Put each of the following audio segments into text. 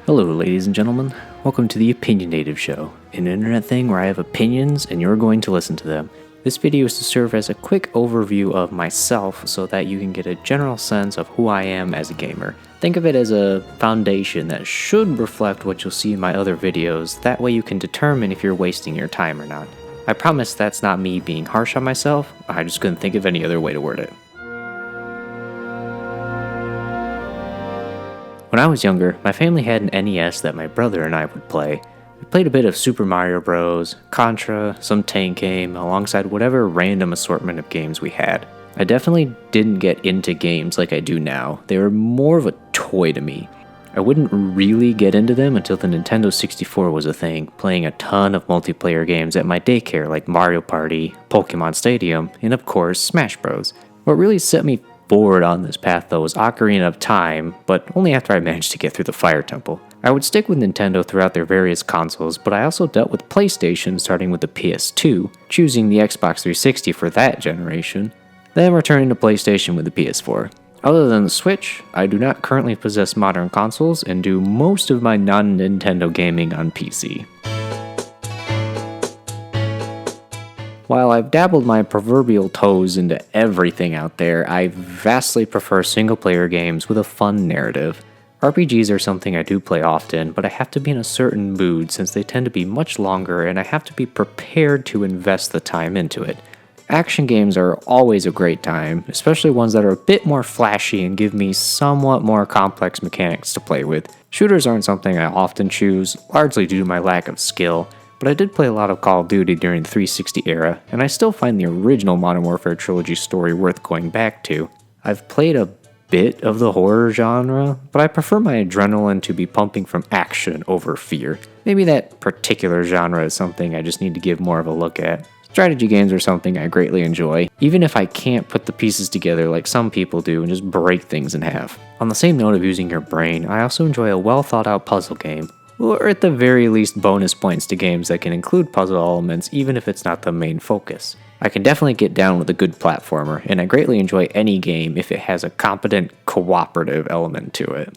Hello, ladies and gentlemen. Welcome to the Opinionative Show, an internet thing where I have opinions and you're going to listen to them. This video is to serve as a quick overview of myself so that you can get a general sense of who I am as a gamer. Think of it as a foundation that should reflect what you'll see in my other videos, that way you can determine if you're wasting your time or not. I promise that's not me being harsh on myself, I just couldn't think of any other way to word it. When I was younger, my family had an NES that my brother and I would play. We played a bit of Super Mario Bros., Contra, some tank game, alongside whatever random assortment of games we had. I definitely didn't get into games like I do now. They were more of a toy to me. I wouldn't really get into them until the Nintendo 64 was a thing, playing a ton of multiplayer games at my daycare like Mario Party, Pokemon Stadium, and of course Smash Bros. What really set me forward on this path though was Ocarina of Time, but only after I managed to get through the Fire Temple. I would stick with Nintendo throughout their various consoles, but I also dealt with PlayStation starting with the PS2, choosing the Xbox 360 for that generation, then returning to PlayStation with the PS4. Other than the Switch, I do not currently possess modern consoles and do most of my non-Nintendo gaming on PC. While I've dabbled my proverbial toes into everything out there, I vastly prefer single-player games with a fun narrative. RPGs are something I do play often, but I have to be in a certain mood since they tend to be much longer and I have to be prepared to invest the time into it. Action games are always a great time, especially ones that are a bit more flashy and give me somewhat more complex mechanics to play with. Shooters aren't something I often choose, largely due to my lack of skill, but I did play a lot of Call of Duty during the 360 era, and I still find the original Modern Warfare trilogy story worth going back to. I've played a bit of the horror genre, but I prefer my adrenaline to be pumping from action over fear. Maybe that particular genre is something I just need to give more of a look at. Strategy games are something I greatly enjoy, even if I can't put the pieces together like some people do and just break things in half. On the same note of using your brain, I also enjoy a well thought out puzzle game, or at the very least bonus points to games that can include puzzle elements even if it's not the main focus. I can definitely get down with a good platformer, and I greatly enjoy any game if it has a competent cooperative element to it.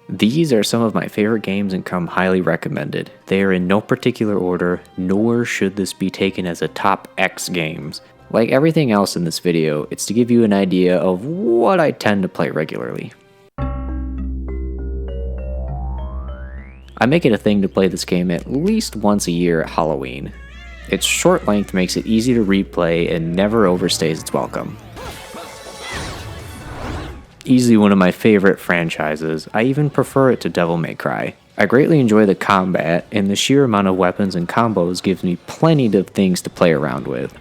These are some of my favorite games and come highly recommended. They are in no particular order, nor should this be taken as a top X games. Like everything else in this video, it's to give you an idea of what I tend to play regularly. I make it a thing to play this game at least once a year at Halloween. Its short length makes it easy to replay and never overstays its welcome. Easily one of my favorite franchises, I even prefer it to Devil May Cry. I greatly enjoy the combat, and the sheer amount of weapons and combos gives me plenty of things to play around with.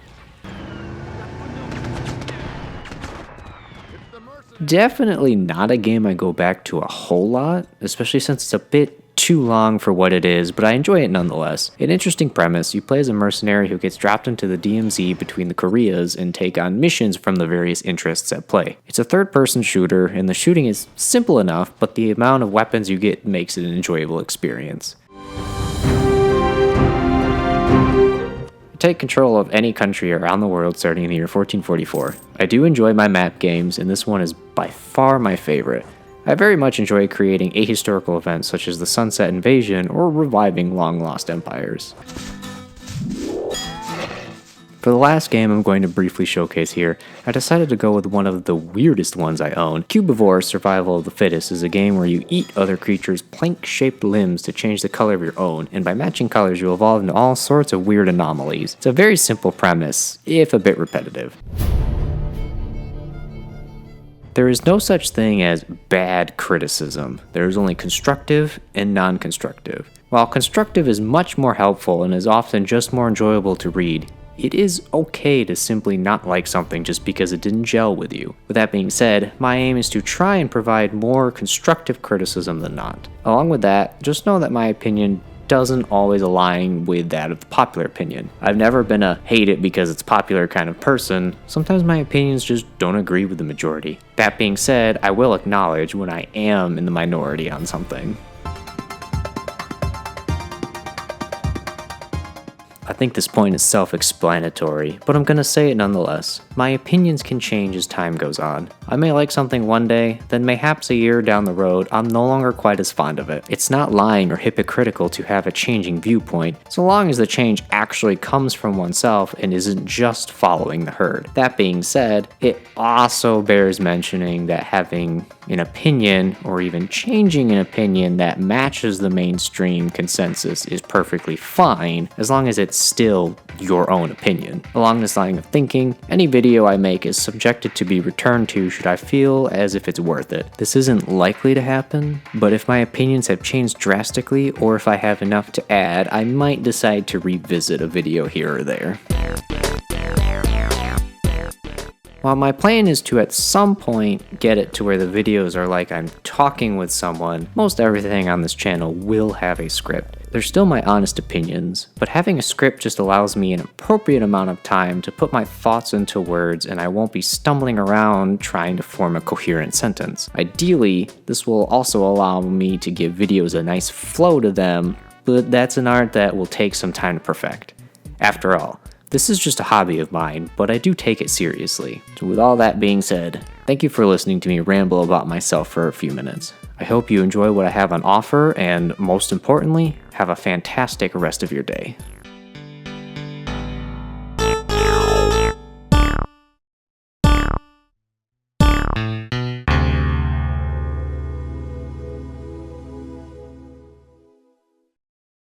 Definitely not a game I go back to a whole lot, especially since it's a bit too long for what it is, but I enjoy it nonetheless. An interesting premise: you play as a mercenary who gets dropped into the DMZ between the Koreas and take on missions from the various interests at play. It's a third-person shooter, and the shooting is simple enough, but the amount of weapons you get makes it an enjoyable experience. Take control of any country around the world starting in the year 1444. I do enjoy my map games, and this one is by far my favorite. I very much enjoy creating ahistorical events such as the Sunset Invasion or reviving long-lost empires. For the last game I'm going to briefly showcase here, I decided to go with one of the weirdest ones I own. Cubivore Survival of the Fittest is a game where you eat other creatures' plank-shaped limbs to change the color of your own, and by matching colors you evolve into all sorts of weird anomalies. It's a very simple premise, if a bit repetitive. There is no such thing as bad criticism. There is only constructive and non-constructive. While constructive is much more helpful and is often just more enjoyable to read, it is okay to simply not like something just because it didn't gel with you. With that being said, my aim is to try and provide more constructive criticism than not. Along with that, just know that my opinion doesn't always align with that of the popular opinion. I've never been a hate it because it's popular kind of person. Sometimes my opinions just don't agree with the majority. That being said, I will acknowledge when I am in the minority on something. think this point is self-explanatory, but I'm gonna say it nonetheless. My opinions can change as time goes on. I may like something one day, then mayhaps a year down the road, I'm no longer quite as fond of it. It's not lying or hypocritical to have a changing viewpoint, so long as the change actually comes from oneself and isn't just following the herd. That being said, it also bears mentioning that having an opinion, or even changing an opinion that matches the mainstream consensus is perfectly fine, as long as it's still your own opinion. Along this line of thinking, any video I make is subjected to be returned to should I feel as if it's worth it. This isn't likely to happen, but if my opinions have changed drastically, or if I have enough to add, I might decide to revisit a video here or there. While my plan is to at some point get it to where the videos are like I'm talking with someone, most everything on this channel will have a script. They're still my honest opinions, but having a script just allows me an appropriate amount of time to put my thoughts into words, and I won't be stumbling around trying to form a coherent sentence. Ideally, this will also allow me to give videos a nice flow to them, but that's an art that will take some time to perfect. After all, this is just a hobby of mine, but I do take it seriously. So with all that being said, thank you for listening to me ramble about myself for a few minutes. I hope you enjoy what I have on offer, and most importantly, have a fantastic rest of your day.